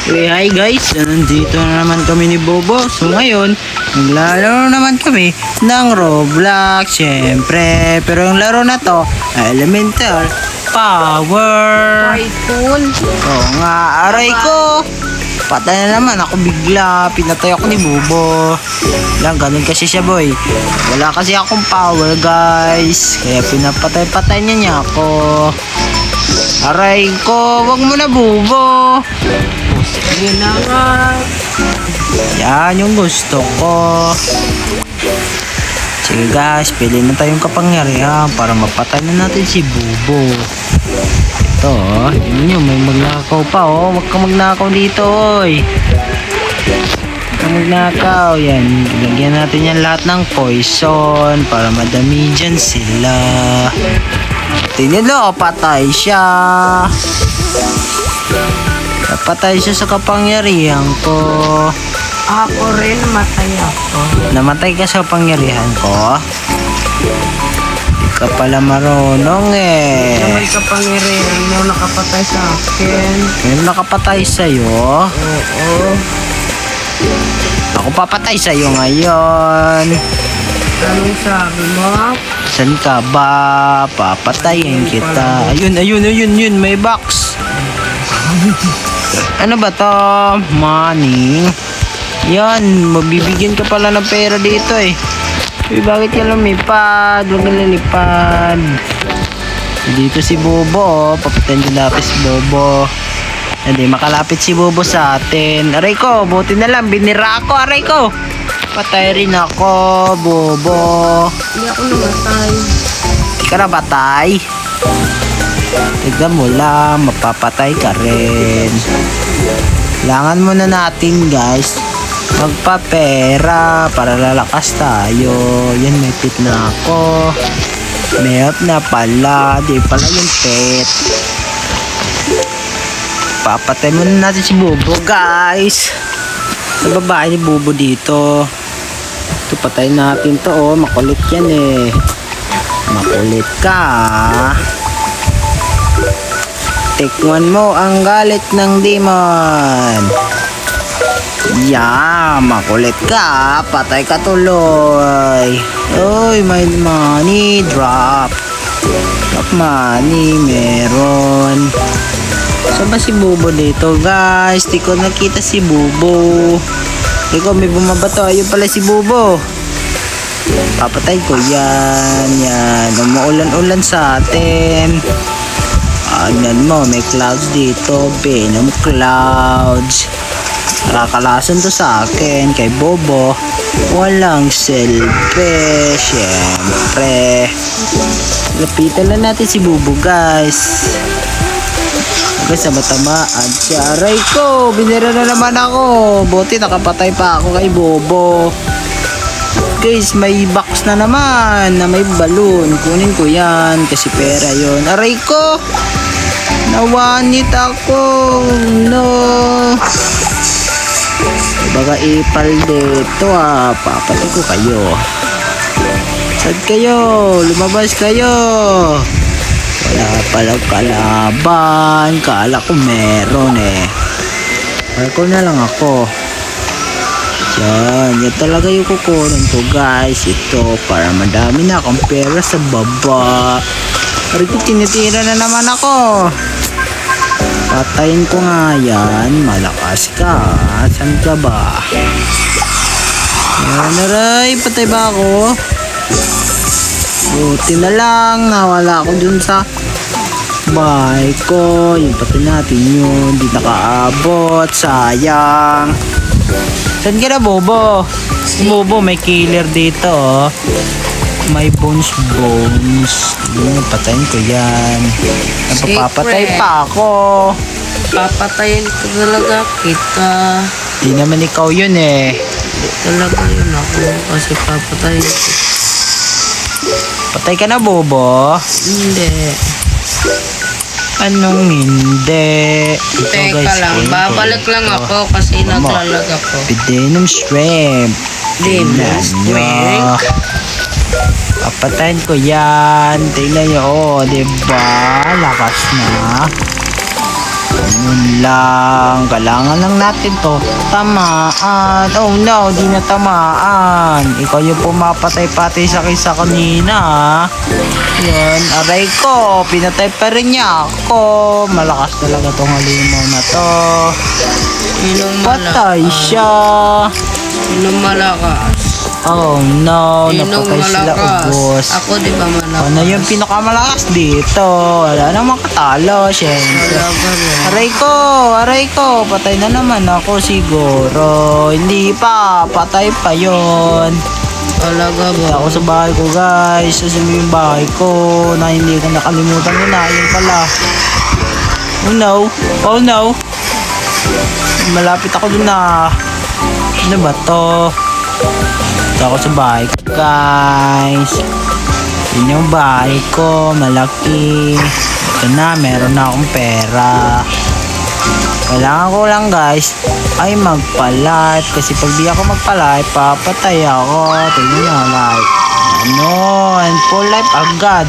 Hi guys, nandito na naman kami ni Bobo. So ngayon, maglalaro naman kami ng Roblox, syempre. Pero yung laro na to, Elemental Power. Typhoon. Oo nga, aray ko. Patay na naman ako bigla. Pinatay ako ni Bobo. Lang, ganun kasi siya boy. Wala kasi akong power guys. Kaya pinapatay-patay niya ako. Aray ko, wag mo na Bobo. Sige na nga. Yan yung gusto ko. Sige guys, pili na tayong kapangyarihan para mapatay na natin si Bobo. Ito oh, yun nyo, may magnakaw pa oh. Huwag ka magnakaw dito oy. Huwag ka magnakaw. Yan, lagyan natin yan lahat ng poison para madami dyan sila. Tinilo, patay siya. Napatay siya sa kapangyarihan ko. Ako rin, matay ako. Namatay ka sa kapangyarihan ko? Hindi ka pala marunong eh. Yung may kapangyarihan mo nakapatay sa akin. May nakapatay sa'yo? Oo. Ako papatay sa'yo ngayon. Anong sabi mo? San ka ba? Papatayin kita. Ayun, may box. Ano ba to? Money. Yan, mabibigyan ka pala ng pera dito eh. Uy, bakit ka lumipad? Huwag ka lumipad. Dito si Bobo, oh. Papatayin ko lapis si Bobo. Hindi, makalapit si Bobo sa atin. Aray ko, buti na lang, binira ako, aray ko. Patay rin ako, Bobo. Hindi ako namatay. Hindi ka na batay. Tignan mo lang, mapapatay ka rin. Kailangan muna natin guys magpapera para lalakas tayo. Yan, may pit na ako. May up na pala. Di pala yung pet. Papatay muna natin si Bobo guys. Sa babae ni Bobo dito. Ito, patay natin to oh. Makulit yan eh. Makulit ka. Tikman mo ang galit ng demon. Yeah, makulit ka. Patay ka tuloy. Uy, may money. Drop. Drop money. Meron. Saan ba si Bobo dito guys? Di ko nakita si Bobo. Ikaw, may bumabato. Ayun pala si Bobo. Papatay ko yan. Yan. Umuulan-ulan sa atin. Agnan mo, may clouds dito. Venom clouds. Nakakalasan to sa akin. Kay Bobo, walang silbi. Siyempre. Lapitan lang natin si Bobo guys. Guys, matamaan siya. Aray ko, binira na naman ako. Buti nakapatay pa ako kay Bobo. Guys, may box na naman na may balloon. Kunin ko yan kasi pera yon. Aray ko, nawanit ako. No. Baka ipal dito ah. Papatay ko kayo. Saan kayo? Lumabas kayo. Wala palang kalaban. Kala ko meron eh. Ako na lang ako. Yan talaga yung kukunin ko guys. Ito para madami na akong pera sa baba. Parang tinitira na naman ako. Patayin ko nga yan. Malakas ka. Saan ka ba? Yan aray. Patay ba ako? Buti na lang. Nawala ako dun sa bahay ko. Yung patay natin yun. Di nakaabot. Sayang. Saan ka na Bobo? Si Bobo may killer dito oh. May bones. Yun, patayin ko yan. Napapapatay pa ako. Papatayin ko talaga kita. Di naman ikaw yun eh. Talaga yun ako. Kasi papatayin ko. Patay ka na Bobo? Hindi. Anong hindi? Ito, Teka guys, lang. kunin ko Babalik lang ito. ako kasi naglalag ako. Venom shrimp. Demon Tingnan nyo. Papatayin ko yan. Tingnan nyo. Oh, diba? Lakas na. Yun lang. Kailangan lang natin to. Tamaan. Oh no, di na tamaan. Ikaw yung pumapatay-patay sa kisa kanina. Yun. Aray ko. Pinatay pa rin niya ako. Malakas talaga tong halimaw na to. Sinong Patay malakas? siya. Sinong malakas? Oh no, Sinong napatay sila malakas? ubos. Ako di ba malakas? Ano yung pinakamalakas dito? Wala namang katalo, syempre. Aray ko, patay na naman ako siguro. Hindi pa, patay pa yon. Talaga ba? Ako sa bahay ko guys, susunod yung bahay ko na hindi ko nakalimutan yun na, yun pala. Oh no. Malapit ako dun na. Ano ba to? Ito ako sa bahay ko guys. Yun yung bahay ko, malaki. Ito na, meron na akong pera. Kailangan ko lang guys ay magpa-live. Kasi pag di ako magpa-live, papatay ako. Tingnan nyo, like. And full life agad.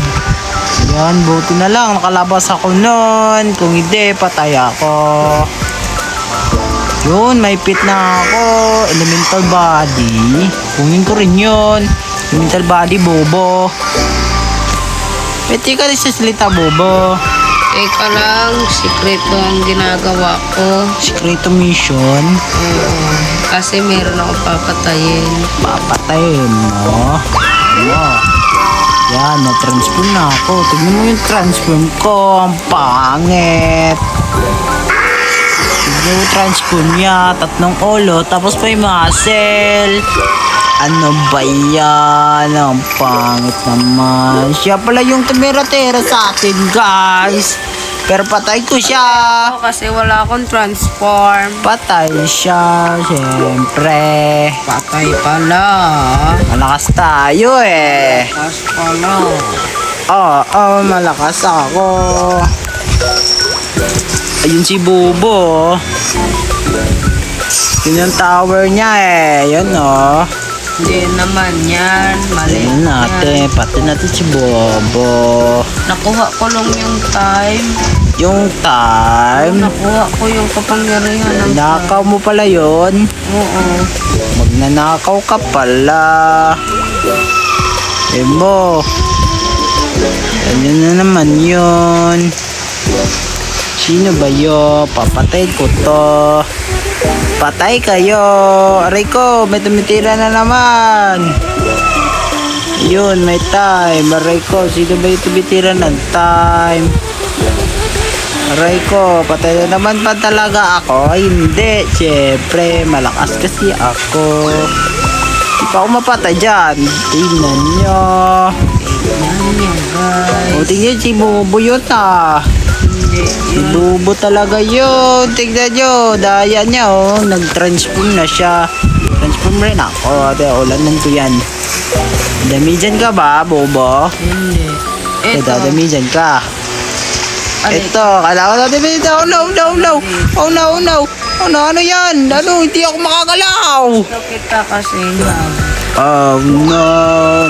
Yan, buti na lang. Nakalabas ako nun. Kung hindi, patay ako. Yun, may pit na ako. Elemental body. Kunin ko rin yun. Elemental body, bobo. Pwede ka rin sa salita, bobo. Teka lang, sikreto ang ginagawa ko. Secreto mission. Oo. Kasi meron ako papatayin. Papatayin mo. Yan, na-transform na ako. Tignan mo yung transform ko. Ang pangit. Tignan mo yung transform niya. 3 ulo. Tapos pa yung muscle. Ano ba yan? Ang pangit naman. Siya pala yung tumira-tira sa atin, guys. Pero patay ko siya. Oo, kasi wala akong transform. Patay siya, siyempre. Patay pala. Malakas tayo eh. Pas pala. Oo, malakas ako. Ayun si Bubo. Yun yung tower niya eh. Yun oh. Hindi naman yan. Mali Ayun natin. Pati natin si Bobo. Nakuha ko lang yung time. Yung time. Nakuha ko yung kapangyarihan ng Nakaw mo pala yun. Oo. Magnanakaw ka pala. Emo. Ano na naman yun? Sino ba yun? Papatay ko to. Patay kayo. Aray ko, may tumitira na naman. Yun, may time. Aray ko, sino ba yung tumitira ng time? Aray ko, patay na naman pa talaga ako. Ay, hindi. Siyempre, malakas kasi ako. Di pa ako mapatay dyan. Tingnan nyo. Yan yan, guys. O, tingnan si Bubo yun ah. Hindi. Si Bubo talaga yun. Tingnan nyo. Daya niya oh. Nag-transform na siya. Transform rin ako. Ulanan ko yan. Damijan ka ba, Bobo? Hindi. Eh, Ito. damijan ka. Ano Ito, kailangan natin dito. Oh no. Ano yan? Ano, hindi ako makagalaw. Ito kita kasi lang. Oh no,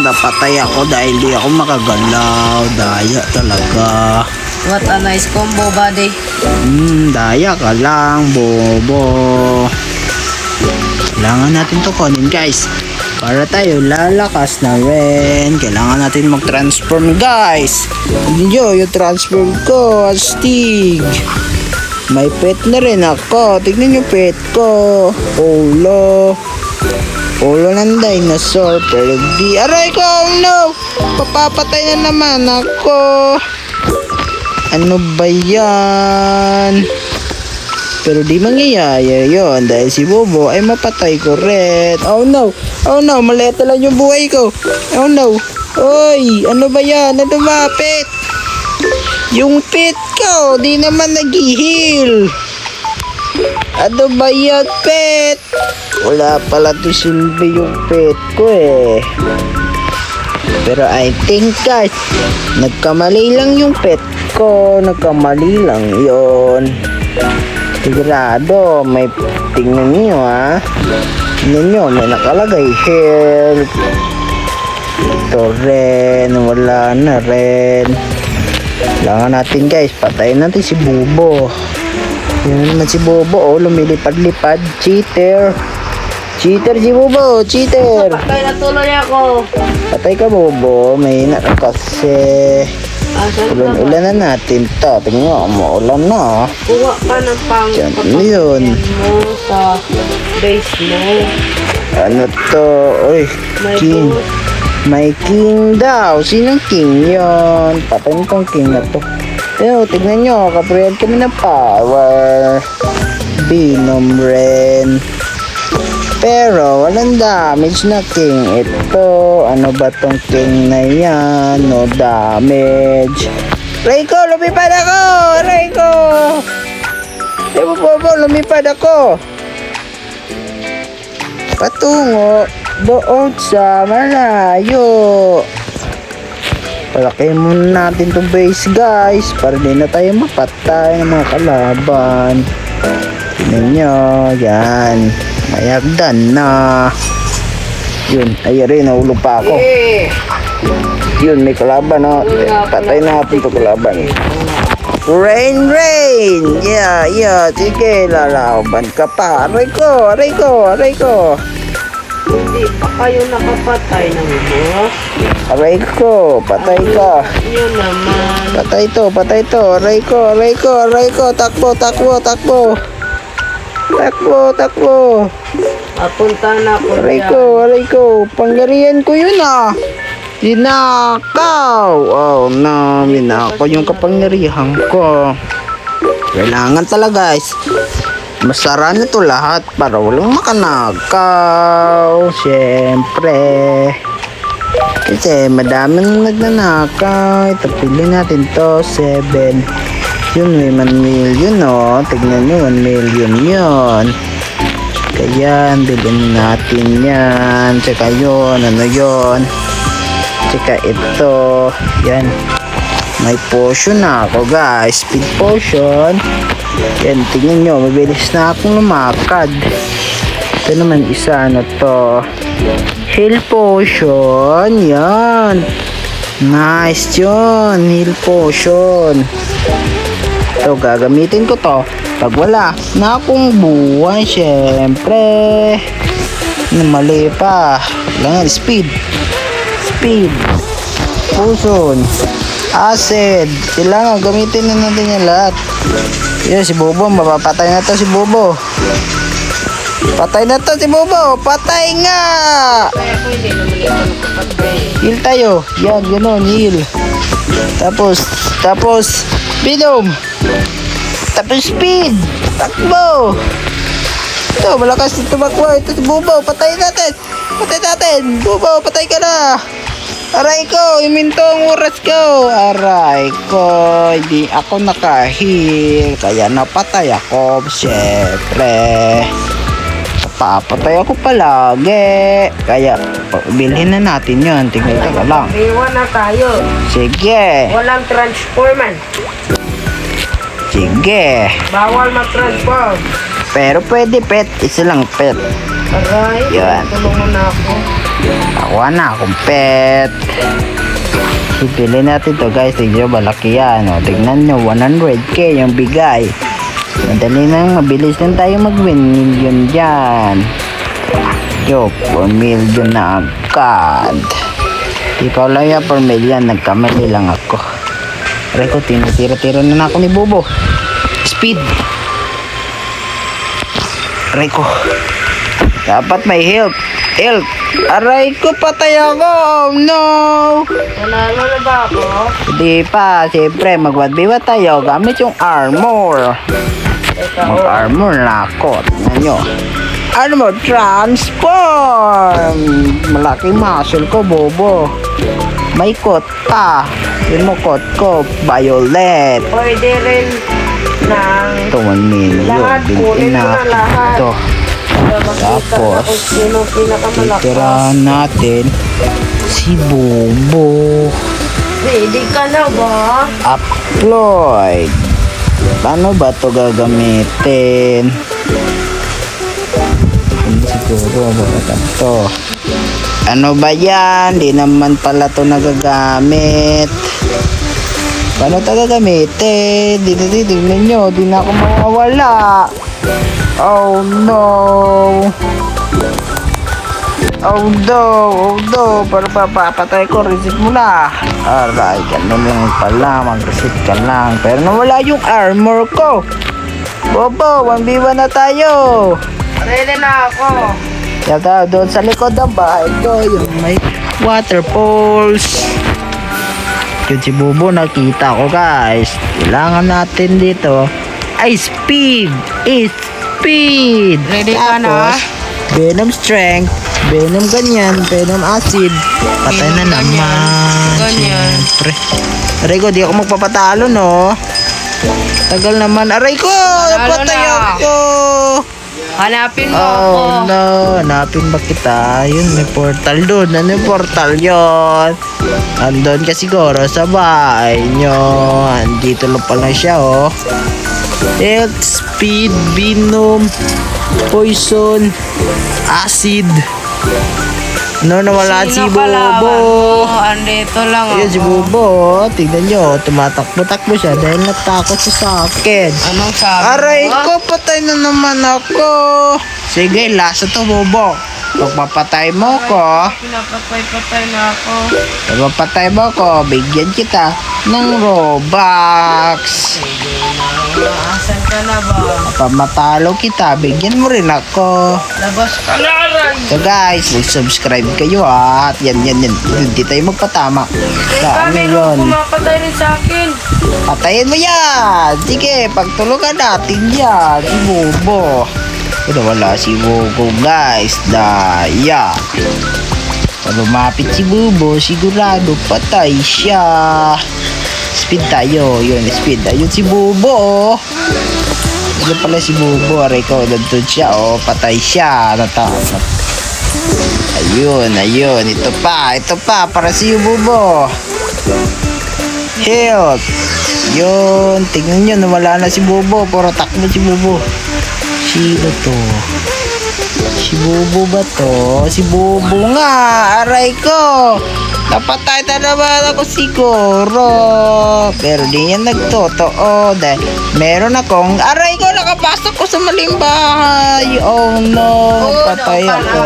napatay ako dahil di ako makagalaw. Daya talaga. What a nice combo, buddy. Daya ka lang, Bobo. Kailangan natin to kunin, guys. Para tayo lalakas na rin. Kailangan natin mag-transform, guys. Tignan nyo, yung transform ko, astig. May pet na rin ako. Tignan yung pet ko. Ulo ng dinosaur. Pero di, aray ko, oh no. Papapatay na naman ako. Ano ba yan? Pero di mangyayari yun dahil si Bobo ay mapatay ko rin. Oh no, maliit na lang yung buhay ko. Oh no, oy, ano ba yan? Ano ba, pet? Yung pet ko, di naman nag-heal. Ano ba yan, pet? Wala pala to silbi yung pet ko eh. Pero I think guys, nagkamali lang yung pet ko. Nagkamali lang yon. Sigurado, may tingnan nyo ha. Tingnan nyo, may nakalagay help. Ito rin, wala na rin. Kailangan natin guys, patayin natin si Bubo. Yan naman si Bobo, oh, lumilipad-lipad. Cheater. Cheater si Bobo, cheater. Patay na tuloy ako. Patay ka, Bobo. May na kasi. Asan ka ba? Ulan na natin to. Tingnan mo, maulan na. Kuha ka ng pang Diyan, papakyan yun. mo sa base mo. Ano to? Uy, May king. boost. May king daw. Sinong king yon? Patay mo tong king na to. Pero, tignan nyo. Kapriyad kami ng power. Binom rin. Pero, walang damage na king. Ito, ano ba tong king na yan? No damage. Rayco, lumipad ako! Rayco! Diba po, lumipad ako. Patungo doon sa malayo. Palaki muna natin itong base, guys, para di na tayo mapatay ng mga kalaban. Tignan nyo, yan. May hagdan na. Yun, ayun rin, nahulog pa ako. Yun, may kalaban, no? Patay natin itong kalaban. Rain! Yeah. Sige, lalaban ka pa. Aray ko. Hindi pa kayo nakapatay ng boss. Aray ko, patay ka. Yun naman. Patay to. Aray ko. Takbo. Papunta na ako Aray ko. Pangyarihan ko yun, ah. Dinakaw. Oh, no. Dinakaw yung kapangyarihan ko. Kailangan talaga, guys. Masara na to lahat para walang makanakaw. Siyempre. Kasi madaming nagnanakaw. Ito, pili natin to. 7. Yun, may 1 million, no? Tignan nyo, 1 million yun. Kaya, bilhin natin yan. Tsaka yun, ano yun. Tsaka ito. Yan. May potion na ako, guys. Speed potion. Yan, tingnan nyo. Mabilis na akong lumakad. Ito naman isa, ano to. Heal potion. Yan. Nice yun. Heal potion. Ito, gagamitin ko to. Pag wala na akong buhay, syempre. Mali pa. Kailangan speed. Potion. Acid. Kailangan gamitin na natin yan lahat. Yun, si Bobo. Mapapatay na to si Bobo. Patay nga! Kaya ako hindi naman ito nakapatay. Heal tayo. Yan, gano'n. Heal. Tapos, binom. Tapos speed. Takbo. Ito, malakas ito tumakbo. Ito si Bobo. Patay natin. Bobo, patay ka na. Aray ko, iminto ang oras ko. Aray ko, hindi ako nakahil. Kaya napatay ako, syempre. Papatay ako palagi. Kaya, bilhin na natin yun. Tingnan ka lang. Iwan na tayo. Sige. Walang transforman. Sige. Bawal mag-transform. Pero pwede pet. Isa lang pet. Aray, Yan. tulungan na ako. Nakuha na akong pet. Ipili natin to, guys. Tignan nyo, malaki yan. O, tignan nyo, 100k yung bigay. Madali lang, mabilis lang tayo mag-win million dyan. Yo, 4 million na agad. Di pa lang yan, 4 million. Nagkamali lang ako. Aray ko, tinitira-tira na ako ni Bobo. Speed. Aray ko. Dapat may help. Aray ko, patay ako. Oh, no. Nanalo na ba ako? Hindi pa. Siyempre, mag-1v1 tayo. Gamit yung armor. Mag-armor na ako. Tingnan nyo. Armor transform. Malaki muscle ko, Bobo. May coat pa. Yun mo coat ko. Violet. Pwede rin ng Ito, 1 million. lahat. Kunin Bilhin mo na lahat. Ito. Tapos, Tapos, kung sino pinakamalakas. titirahan natin si Bobo. Ready ka na ba? Upload. Paano ba to gagamitin? Hindi siguro ba to? Ano ba yan? Di naman pala to nagagamit. Paano ito gagamitin? Dito, tignan nyo. Di na ako mawawala. Oh no. Oh no. Oh no. Para papatay ko. Reset mo na. Alright. Ganun lang pala. Mag-reset ka lang. Pero nawala yung armor ko. Bobo. 1v1 na tayo. Ready na ako. Yata doon sa likod ng bahay ko. Yung may waterfalls. Yun si Bubo, nakita ko guys. Kailangan natin dito ay speed. Speed. Ready ka na? Tapos, venom strength, venom ganyan, venom acid. Patay na Venom naman. ganyan. Siyempre. Aray ko, di ako magpapatalo no. Tagal naman. Aray ko, napatay na. ako. Hanapin mo ako. Oh no, hanapin ba kita? Yun, may portal doon. Ano yung portal yun? Andun ka siguro sa bahay nyo. Andito lang pala siya, oh. Health, speed, venom, poison, acid. No, nawala si Sino kalaban Bobo. mo? Andito lang ako. Ayun, si Bobo, oh. Tignan nyo, tumatakbo-takbo siya dahil natakot siya sa akin. Anong sabi Aray mo? ko, patay na naman ako. Sige, lasa to, Bobo. Pag mapatay mo ko, Pinapatay-patay na ako. pag mapatay mo ko, bigyan kita ng Robux. Asan ka na ba? Pag matalo kita, bigyan mo rin ako. Labas ka na, Aray! So guys, mag-subscribe kayo ha. At yan. Hindi tayo magpatama. Sa ano Kami yun? pumapatay rin sa akin. Patayin mo yan! Sige, pagtulungan natin yan. Si Bobo. Pero wala si Bobo guys. Daya. Pag lumapit si Bobo, sigurado patay siya. Speed tayo. Yun, speed. Ayun si Bobo. Ayun pala si Bobo. Aray ko, nandun siya. Oh, patay siya. Natakot. Ayun. Ito pa. Para si Bobo. Health. Yun. Tingnan nyo, nawala na si Bobo. Puro takbo si Bobo. Sino to? Si Bobo ba to? Si Bobo nga. Aray ko. Napatay na naman ako siguro. Pero di yan nagtotoo. Dahil meron akong... Aray ko, nakapasok ko sa maling bahay. Oh no. Patay ako.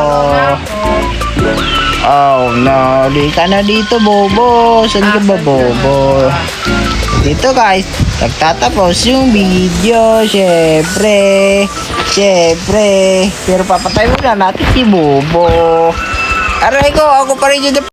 Oh no. Di ka na dito, Bobo. Saan ka ba, Bobo? Dito guys, nagtatapos yung video, syempre. Pero papatay muna natin si Bobo. Aray ko, ako pa rin yun